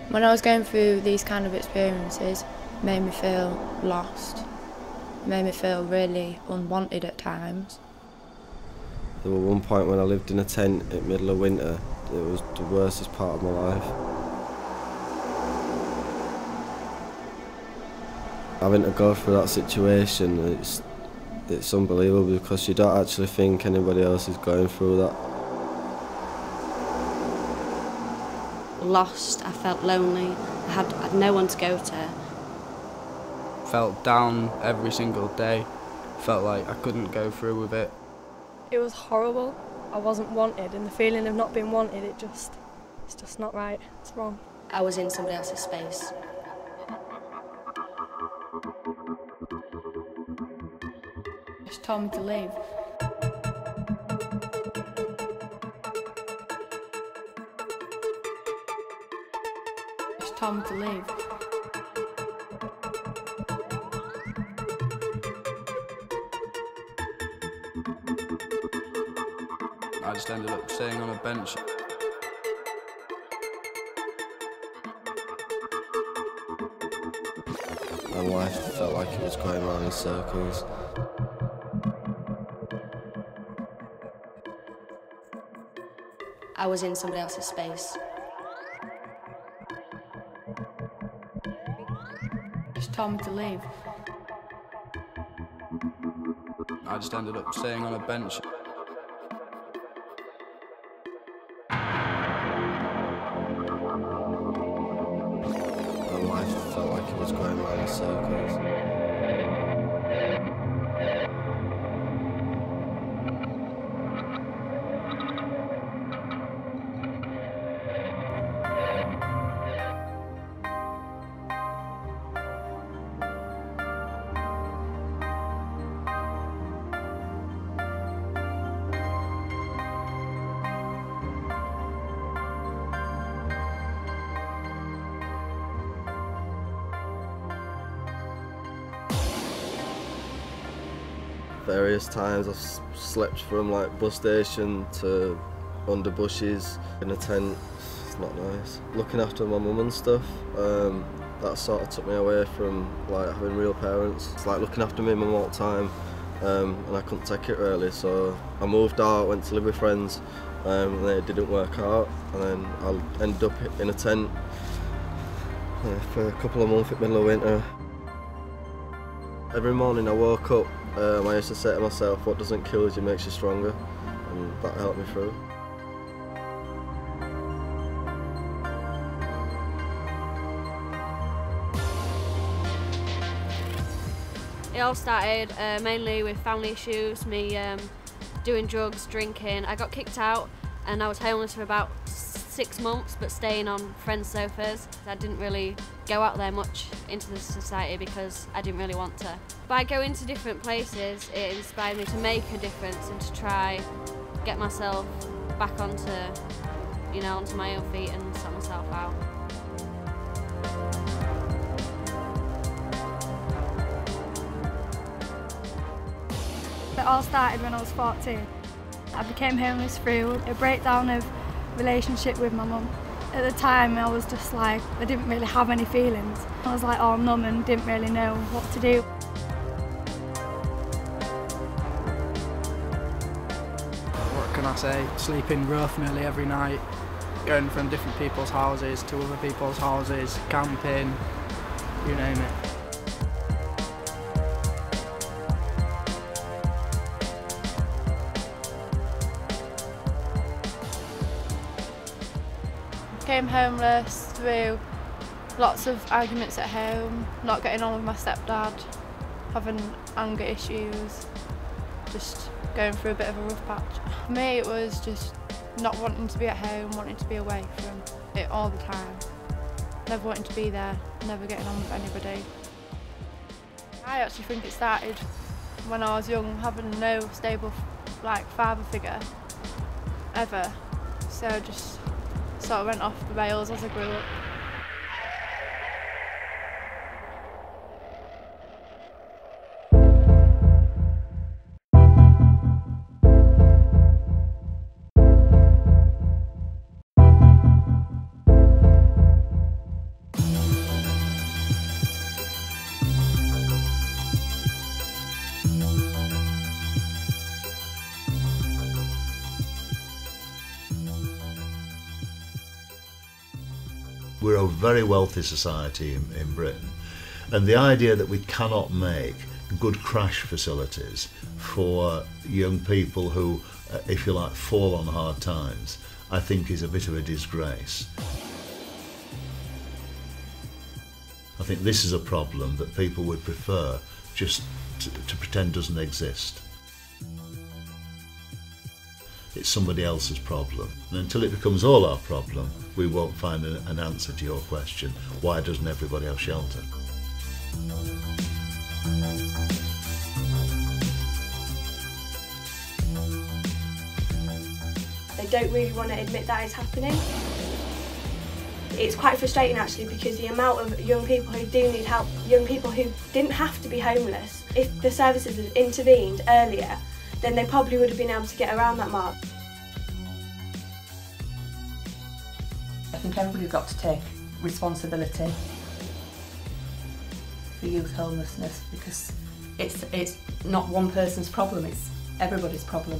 When I was going through these kind of experiences, it made me feel lost. It made me feel really unwanted at times. There was one point when I lived in a tent in the middle of winter. It was the worstest part of my life. Having to go through that situation, it's unbelievable because you don't actually think anybody else is going through that. Lost, I felt lonely, I had no one to go to. Felt down every single day, felt like I couldn't go through with it. It was horrible. I wasn't wanted, and the feeling of not being wanted, it's just not right, it's wrong. I was in somebody else's space. She told me to leave. She told me to leave. I just ended up staying on a bench. My life felt like it was going around in circles. I was in somebody else's space. She told me to leave. I just ended up staying on a bench. My life felt like it was going around in circles. Various times I've slept from like bus station to under bushes in a tent. It's not nice. Looking after my mum and stuff, that sort of took me away from like having real parents. It's like looking after my mum all the time, and I couldn't take it really, so I moved out, went to live with friends, and then it didn't work out, and then I ended up in a tent for a couple of months in the middle of winter. Every morning I woke up, I used to say to myself, what doesn't kill you makes you stronger, and that helped me through. It all started mainly with family issues, me doing drugs, drinking. I got kicked out and I was homeless for about 6 months, but staying on friends' sofas. I didn't really go out there much into the society because I didn't really want to. By going to different places, it inspired me to make a difference and to try get myself back onto, onto my own feet and sort myself out. It all started when I was 14. I became homeless through a breakdown of relationship with my mum. At the time I was just like, I didn't really have any feelings. I was like all numb and didn't really know what to do. What can I say? Sleeping rough nearly every night, going from different people's houses to other people's houses, camping, you name it. Became homeless through lots of arguments at home, not getting on with my stepdad, having anger issues, just going through a bit of a rough patch. For me it was just not wanting to be at home, wanting to be away from it all the time. Never wanting to be there, never getting on with anybody. I actually think it started when I was young, having no stable father figure ever. So I just sort of went off the rails as I grew up. We're a very wealthy society in Britain, and the idea that we cannot make good crash facilities for young people who, if you like, fall on hard times, I think is a bit of a disgrace. I think this is a problem that people would prefer just to pretend doesn't exist. It's somebody else's problem. And until it becomes all our problem, we won't find an answer to your question, why doesn't everybody have shelter? They don't really want to admit that it's happening. It's quite frustrating actually, because the amount of young people who do need help, young people who didn't have to be homeless, if the services had intervened earlier, then they probably would have been able to get around that mark. I think everybody's got to take responsibility for youth homelessness, because it's not one person's problem, it's everybody's problem.